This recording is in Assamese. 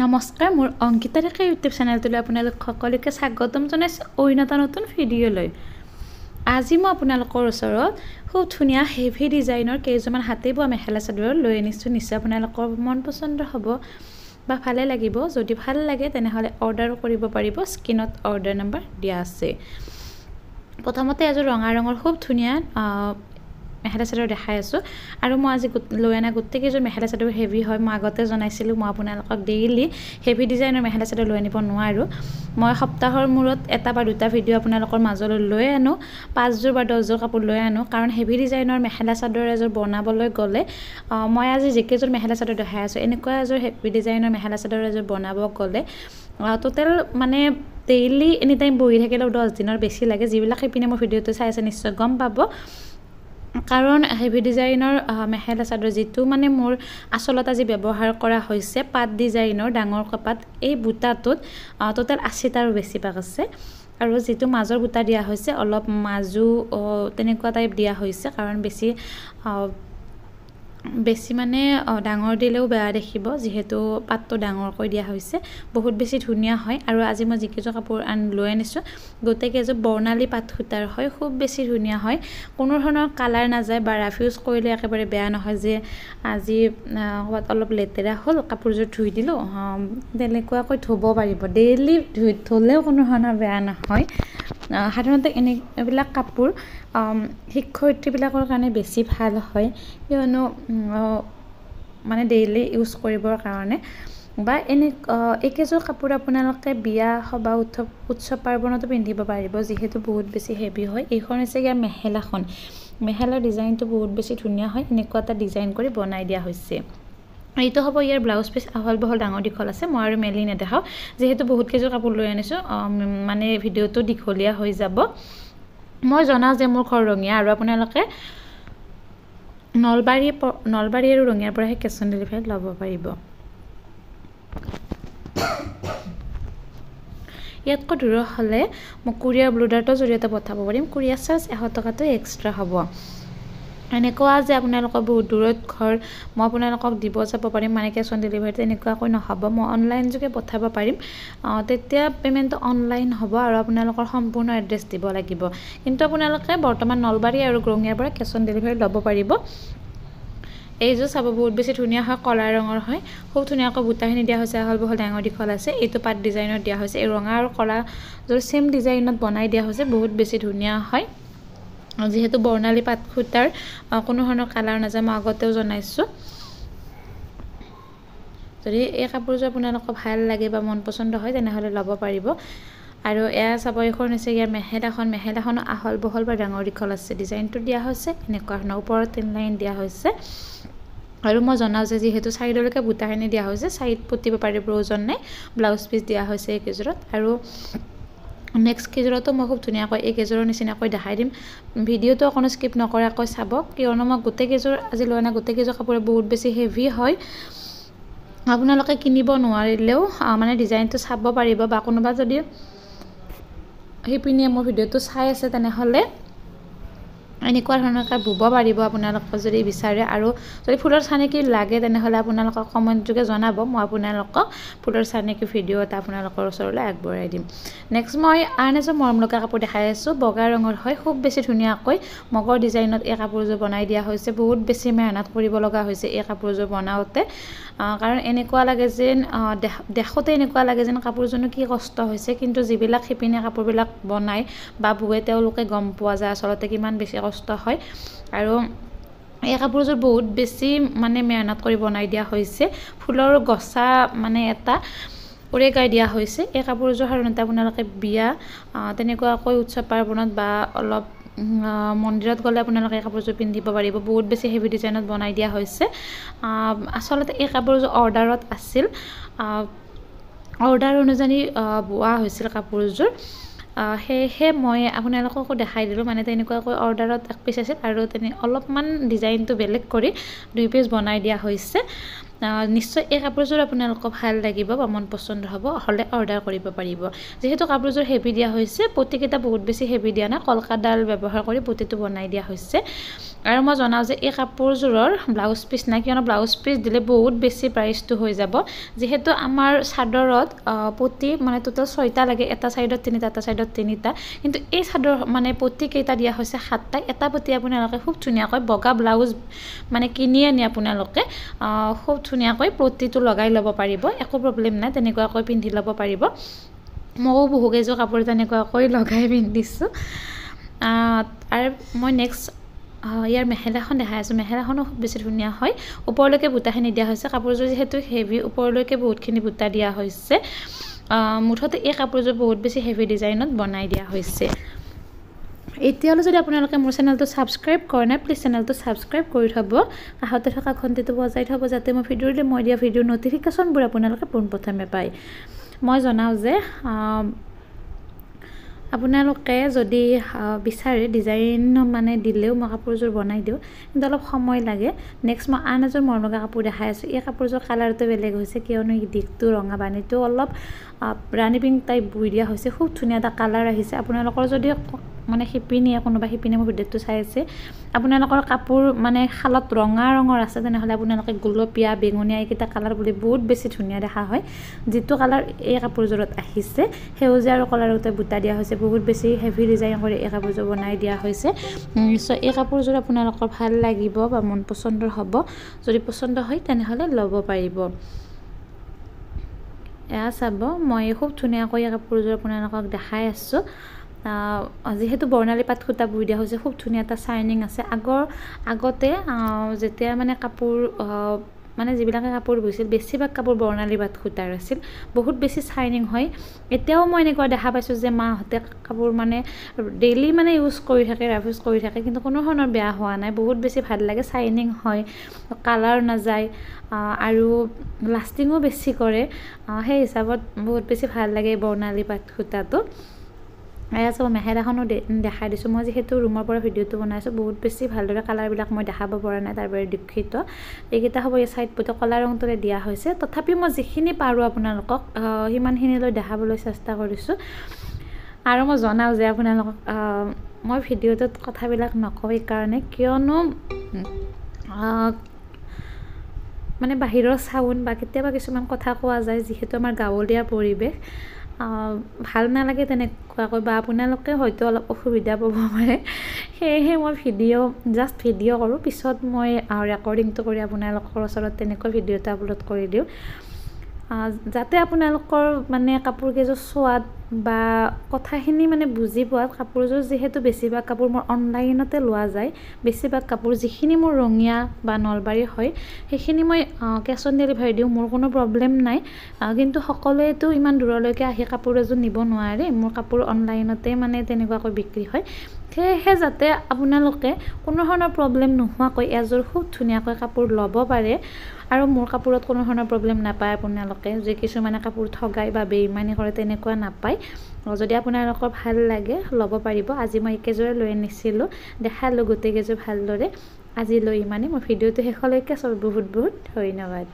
নমস্কাৰ মোৰ অংকিতা ৰেখা ইউটিউব চেনেলটোলৈ আপোনালোক সকলোকে স্বাগতম জনাইছোঁ অন্য এটা নতুন ভিডিঅ'লৈ। আজি মই আপোনালোকৰ ওচৰত খুব ধুনীয়া হেভি ডিজাইনৰ কেইজনমান হাতে বোৱা মেখেলা চাদৰ লৈ আনিছোঁ। নিশ্চয় আপোনালোকৰ মন পচন্দ হ'ব বা ভালে লাগিব। যদি ভাল লাগে তেনেহ'লে অৰ্ডাৰ কৰিব পাৰিব। স্ক্ৰীনত অৰ্ডাৰ নম্বৰ দিয়া আছে। প্ৰথমতে এযোৰ ৰঙা ৰঙৰ খুব ধুনীয়া মেখেলা চাদৰ দেখাই আছোঁ আৰু মই আজি লৈ অনা গোটেইকেইযোৰ মেখেলা চাদৰ হেভি হয়। মই আগতে জনাইছিলোঁ মই আপোনালোকক ডেইলি হেভি ডিজাইনৰ মেখেলা চাদৰ লৈ আনিব নোৱাৰোঁ। মই সপ্তাহৰ মূৰত এটা বা দুটা ভিডিঅ' আপোনালোকৰ মাজলৈ লৈ আনো, 5যোৰ বা 10যোৰ কাপোৰ লৈ আনো। কাৰণ হেভি ডিজাইনৰ মেখেলা চাদৰ এযোৰ বনাবলৈ গ'লে মই আজি যিকেইযোৰ মেখেলা চাদৰ দেখাই আছোঁ এনেকুৱা এযোৰ হেভি ডিজাইনৰ মেখেলা চাদৰ এযোৰ বনাব গ'লে টোটেল মানে ডেইলি এনি টাইম বহি থাকিলেও 10 দিনৰ বেছি লাগে। যিবিলাক সেইপিনে মোৰ ভিডিঅ'টো চাই আছে নিশ্চয় গম পাব। কাৰণ হেভি ডিজাইনৰ মেখেলা চাদৰ যিটো মানে মোৰ আচলত আজি ব্যৱহাৰ কৰা হৈছে পাত ডিজাইনৰ ডাঙৰ কপাত, এই বুটাটোত টোটেল 80টাৰো বেছি পাক আছে। আৰু যিটো মাজৰ বুটা দিয়া হৈছে অলপ মাজু তেনেকুৱা টাইপ দিয়া হৈছে। কাৰণ বেছি মানে ডাঙৰ দিলেও বেয়া দেখিব, যিহেতু পাতটো ডাঙৰকৈ দিয়া হৈছে। বহুত বেছি ধুনীয়া হয়। আৰু আজি মই যিকেইযোৰ কাপোৰ লৈ আনিছোঁ গোটেইকেইযোৰ বৰ্ণালী পাত সূতাৰ হয়। খুব বেছি ধুনীয়া হয়। কোনো ধৰণৰ কালাৰ নাযায় বা ৰাফ ইউজ কৰিলে একেবাৰে বেয়া নহয় যে আজি ক'ৰবাত অলপ লেতেৰা হ'ল কাপোৰযোৰ ধুই দিলোঁ, তেনেকুৱাকৈ ধুব পাৰিব। ডেইলি ধুলেও কোনো ধৰণৰ বেয়া নহয়। সাধাৰণতে এইবিলাক কাপোৰ শিক্ষয়িত্ৰীবিলাকৰ কাৰণে বেছি ভাল হয়, কিয়নো মানে ডেইলি ইউজ কৰিবৰ কাৰণে। বা এইকেইযোৰ কাপোৰ আপোনালোকে বিয়া সবাহ উৎসৱ পাৰ্বণতো পিন্ধিব পাৰিব, যিহেতু বহুত বেছি হেভি হয়। এইখন হৈছে ইয়াৰ মেখেলাখন। মেখেলাৰ ডিজাইনটো বহুত বেছি ধুনীয়া হয়। এনেকুৱা এটা ডিজাইন কৰি বনাই দিয়া হৈছে। এইটো হ'ব ইয়াৰ ব্লাউজ পিচ। আহল বহল ডাঙৰ দীঘল আছে। মই আৰু মেলি নেদেখাওঁ, যিহেতু বহুত কেইযোৰ কাপোৰ লৈ আনিছোঁ মানে ভিডিঅ'টো দীঘলীয়া হৈ যাব। মই জনাওঁ যে মোৰ ঘৰ ৰঙিয়া আৰু আপোনালোকে নলবাৰী আৰু ৰঙিয়াৰ পৰাহে কেছ অন ডেলিভাৰীত ল'ব পাৰিব। ইয়াতকৈ দূৰ হ'লে মই কুৰিয়াৰ ব্লুডাৰটোৰ জৰিয়তে পঠাব পাৰিম। কুৰিয়াৰ চাৰ্জ 100 টকাটো এক্সট্ৰা হ'ব। এনেকুৱা যে আপোনালোকৰ বহুত দূৰত ঘৰ, মই আপোনালোকক দিব যাব পাৰিম মানে কেছ অন ডেলিভাৰীত এনেকুৱাকৈ নহ'ব। মই অনলাইন যোগে পঠাব পাৰিম। তেতিয়া পে'মেণ্টটো অনলাইন হ'ব আৰু আপোনালোকৰ সম্পূৰ্ণ এড্ৰেছ দিব লাগিব। কিন্তু আপোনালোকে বৰ্তমান নলবাৰী আৰু ৰঙিয়াৰ পৰা কেছ অন ডেলিভাৰীত ল'ব পাৰিব। এইযোৰ চাব বহুত বেছি ধুনীয়া হয়। কলা ৰঙৰ হয়। খুব ধুনীয়াকৈ বুটাখিনি দিয়া হৈছে। আহল বহল ডাঙৰ দীঘল আছে। এইটো পাত ডিজাইনত দিয়া হৈছে। এই ৰঙা আৰু কলাযোৰ ছেম ডিজাইনত বনাই দিয়া হৈছে। বহুত বেছি ধুনীয়া হয়। যিহেতু বৰ্ণালী পাত সূতাৰ কোনো ধৰণৰ কালাৰ নাযায়, মই আগতেও জনাইছোঁ। যদি এই কাপোৰযোৰ আপোনালোকৰ ভাল লাগে বা মন পচন্দ হয় তেনেহ'লে ল'ব পাৰিব। আৰু এয়া চাব, এইখন হৈছে ইয়াৰ মেখেলাখনো আহল বহল বা ডাঙৰ দীঘল আছে। ডিজাইনটো দিয়া হৈছে এনেকুৱা ধৰণৰ, ওপৰত 3 লাইন দিয়া হৈছে। আৰু মই জনাওঁ যে যিহেতু চাইডলৈকে বুটাখিনি দিয়া হৈছে, চাইড পুতিব পাৰিব, প্ৰয়োজন নাই। ব্লাউজ পিচ দিয়া হৈছে এইকেইযোৰত। আৰু নেক্সট কেইযোৰতো মই খুব ধুনীয়াকৈ এইকেইযোৰৰ নিচিনাকৈ দেখাই দিম। ভিডিঅ'টো অকণো স্কিপ নকৰাকৈ চাব, কিয়নো মই গোটেইকেইযোৰ আজি লৈ অনা গোটেইকেইযোৰ কাপোৰ বহুত বেছি হেভি হয়। আপোনালোকে কিনিব নোৱাৰিলেও মানে ডিজাইনটো চাব পাৰিব, বা কোনোবা যদি সেইপিনে মোৰ ভিডিঅ'টো চাই আছে তেনেহ'লে এনেকুৱা ধৰণৰকৈ বুব পাৰিব আপোনালোকে যদি বিচাৰে। আৰু যদি ফুলৰ চানেকি লাগে তেনেহ'লে আপোনালোকক কমেণ্ট যোগে জনাব, মই আপোনালোকক ফুলৰ চানেকি ভিডিঅ' এটা আপোনালোকৰ ওচৰলৈ আগবঢ়াই দিম। নেক্সট মই আন এযোৰ মৰম লগা কাপোৰ দেখাই আছোঁ। বগা ৰঙৰ হয়। খুব বেছি ধুনীয়াকৈ মগৰ ডিজাইনত এই কাপোৰযোৰ বনাই দিয়া হৈছে। বহুত বেছি মেহনত কৰিব লগা হৈছে এই কাপোৰযোৰ বনাওঁতে। কাৰণ এনেকুৱা লাগে যেন দেখোঁতে এনেকুৱা লাগে যেন কাপোৰযোৰনো কি কষ্ট হৈছে, কিন্তু যিবিলাক শিপিনীয়ে কাপোৰবিলাক বনায় বা বোৱে তেওঁলোকে গম পোৱা যায় আচলতে কিমান বেছি কষ্ট হয়। আৰু এই কাপোৰযোৰ বহুত বেছি মানে মেহনত কৰি বনাই দিয়া হৈছে। ফুলৰ গছা মানে এটা উৰেগাই দিয়া হৈছে। এই কাপোৰযোৰ সাধাৰণতে আপোনালোকে বিয়া তেনেকুৱাকৈ উৎসৱ পাৰ্বণত বা অলপ মন্দিৰত গ'লে আপোনালোকে এই কাপোৰযোৰ পিন্ধিব পাৰিব। বহুত বেছি হেভি ডিজাইনত বনাই দিয়া হৈছে। আচলতে এই কাপোৰযোৰ অৰ্ডাৰত আছিল, অৰ্ডাৰ অনুযায়ী বোৱা হৈছিল কাপোৰযোৰ। সেয়েহে মই আপোনালোককো দেখাই দিলোঁ। মানে তেনেকুৱাকৈ অৰ্ডাৰত 1 পিচ আছিল আৰু অলপমান ডিজাইনটো বেলেগ কৰি 2 পিচ বনাই দিয়া হৈছে। নিশ্চয় এই কাপোৰযোৰ আপোনালোকক ভাল লাগিব বা মন পচন্দ হ'ব, হ'লে অৰ্ডাৰ কৰিব পাৰিব। যিহেতু কাপোৰযোৰ হেভি দিয়া হৈছে, পতিকেইটা বহুত বেছি হেভি দিয়া নাই, কলকাডাল ব্যৱহাৰ কৰি পতিটো বনাই দিয়া হৈছে। আৰু মই জনাওঁ যে এই কাপোৰযোৰৰ ব্লাউজ পিচ নাই, কিয়নো ব্লাউজ পিচ দিলে বহুত বেছি প্ৰাইচটো হৈ যাব। যিহেতু আমাৰ চাদৰত পতি মানে টোটেল 6টা লাগে, এটা চাইডত 3টা, এটা চাইডত 3টা, কিন্তু এই চাদৰ মানে পতি কেইটা দিয়া হৈছে 7টা। এটা পতি আপোনালোকে খুব ধুনীয়াকৈ বগা ব্লাউজ মানে কিনি আনি আপোনালোকে খুব ধুনীয়াকৈ পতিটো লগাই ল'ব পাৰিব, একো প্ৰব্লেম নাই, তেনেকুৱাকৈ পিন্ধি ল'ব পাৰিব। ময়ো বহু কেইযোৰ কাপোৰ তেনেকুৱাকৈ লগাই পিন্ধিছোঁ। আৰু মই নেক্সট ইয়াৰ মেখেলাখন দেখাই আছোঁ। মেখেলাখনো খুব বেছি ধুনীয়া হয়, ওপৰলৈকে বুটাখিনি দিয়া হৈছে। কাপোৰযোৰ যিহেতু হেভি, ওপৰলৈকে বহুতখিনি বুটা দিয়া হৈছে। মুঠতে এই কাপোৰযোৰ বহুত বেছি হেভি ডিজাইনত বনাই দিয়া হৈছে। এতিয়ালৈ যদি আপোনালোকে মোৰ চেনেলটো ছাবস্ক্ৰাইব কৰা নাই, প্লিজ চেনেলটো ছাবস্ক্ৰাইব কৰি থ'ব, কাষতে থকা ঘণ্টিটো বজাই থ'ব, যাতে মই দিয়া ভিডিঅ'ৰ ন'টিফিকেশ্যনবোৰ আপোনালোকে পোনপ্ৰথমে পায়। মই জনাওঁ যে আপোনালোকে যদি বিচাৰে ডিজাইন মানে দিলেও মই কাপোৰযোৰ বনাই দিওঁ, কিন্তু অলপ সময় লাগে। নেক্সট মই আন এযোৰ মৰমগা কাপোৰ দেখাই আছোঁ। এই কাপোৰযোৰ কালাৰটো বেলেগ হৈছে, কিয়নো এই দিশটো ৰঙা বানীটো অলপ ৰাণী পিংক টাইপ বৈ দিয়া হৈছে। খুব ধুনীয়া এটা কালাৰ আহিছে। আপোনালোকৰ যদি মানে শিপিনীয়ে, কোনোবা শিপিনীয়ে মোৰ ভিডিঅ'টো চাই আছে, আপোনালোকৰ কাপোৰ মানে শালত ৰঙা ৰঙৰ আছে, তেনেহ'লে আপোনালোকে গুলপীয়া, বেঙুনীয়া এইকেইটা কালাৰ বুলি বহুত বেছি ধুনীয়া দেখা হয়। যিটো কালাৰ এই কাপোৰযোৰত আহিছে, সেউজীয়া আৰু কলাৰতে বুটা দিয়া হৈছে, বহুত বেছি হেভি ডিজাইন কৰি এই কাপোৰযোৰ বনাই দিয়া হৈছে। চ' এই কাপোৰযোৰ আপোনালোকৰ ভাল লাগিব বা মন পচন্দৰ হ'ব। যদি পচন্দ হয় তেনেহ'লে ল'ব পাৰিব। এয়া চাব, মই খুব ধুনীয়াকৈ এই কাপোৰযোৰ আপোনালোকক দেখাই আছোঁ। যিহেতু বৰ্ণালী পাট সূতা বৈ দিয়া হৈছে, খুব ধুনীয়া এটা শ্বাইনিং আছে। আগতে যেতিয়া মানে কাপোৰ মানে যিবিলাকে কাপোৰ বৈছিল, বেছিভাগ কাপোৰ বৰ্ণালী পাট সূতাৰ আছিল, বহুত বেছি শ্বাইনিং হয়। এতিয়াও মই এনেকুৱা দেখা পাইছোঁ যে মাহঁতে কাপোৰ মানে ডেইলি মানে ইউজ কৰি থাকে, ৰাফ ইউজ কৰি থাকে, কিন্তু কোনো ধৰণৰ বেয়া হোৱা নাই, বহুত বেছি ভাল লাগে, শ্বাইনিং হয়, কালাৰ নাযায় আৰু লাষ্টিঙো বেছি কৰে। সেই হিচাপত বহুত বেছি ভাল লাগে এই বৰ্ণালী পাট সূতাটো। এয়া চাব, মেখেলাখনো দেখাই দিছোঁ। মই যিহেতু ৰুমৰ পৰা ভিডিঅ'টো বনাইছোঁ, বহুত বেছি ভালদৰে কালাৰবিলাক মই দেখাব পৰা নাই, তাৰ বাবে দুখিত। এইকেইটা হ'ব এই চাইড পইণ্টত কলা ৰংটোৰে দিয়া হৈছে। তথাপিও মই যিখিনি পাৰোঁ আপোনালোকক সিমানখিনিলৈ দেখাবলৈ চেষ্টা কৰিছোঁ। আৰু মই জনাওঁ যে আপোনালোকক মই ভিডিঅ'টোত কথাবিলাক নকওঁ এইকাৰণে, কিয়নো মানে বাহিৰৰ চাউণ্ড বা কেতিয়াবা কিছুমান কথা কোৱা যায়, যিহেতু আমাৰ গাঁৱলীয়া পৰিৱেশ, ভাল নালাগে তেনেকুৱাকৈ, বা আপোনালোকে হয়তো অলপ অসুবিধা পাব পাৰে। সেয়েহে মই জাষ্ট ভিডিঅ' কৰোঁ, পিছত মই ৰেকৰ্ডিংটো কৰি আপোনালোকৰ ওচৰত তেনেকৈ ভিডিঅ' এটা আপলোড কৰি দিওঁ, যাতে আপোনালোকৰ মানে কাপোৰ কেইযোৰ চোৱাত বা কথাখিনি মানে বুজি পোৱাত। কাপোৰযোৰ যিহেতু বেছিভাগ কাপোৰ মোৰ অনলাইনতে লোৱা যায়, বেছিভাগ কাপোৰ যিখিনি মোৰ ৰঙিয়া বা নলবাৰী হয়, সেইখিনি মই কেছ অন ডেলিভাৰী দিওঁ, মোৰ কোনো প্ৰব্লেম নাই। কিন্তু সকলোৱেতো ইমান দূৰলৈকে আহি কাপোৰ এযোৰ নিব নোৱাৰে, মোৰ কাপোৰ অনলাইনতে মানে তেনেকুৱাকৈ বিক্ৰী হয়। সেয়েহে যাতে আপোনালোকে কোনো ধৰণৰ প্ৰব্লেম নোহোৱাকৈ এযোৰ খুব ধুনীয়াকৈ কাপোৰ ল'ব পাৰে, আৰু মোৰ কাপোৰত কোনো ধৰণৰ প্ৰব্লেম নাপায় আপোনালোকে, যে কিছুমানে কাপোৰ ঠগাই বা বেইমানি কৰে, তেনেকুৱা নাপায়। যদি আপোনালোকৰ ভাল লাগে ল'ব পাৰিব। আজি মই একেযোৰে লৈ আনিছিলোঁ, দেখালোঁ গোটেইকেইযোৰ ভালদৰে। আজিলৈ ইমানেই। মোৰ ভিডিঅ'টো শেষলৈকে চাব, বহুত বহুত ধন্যবাদ।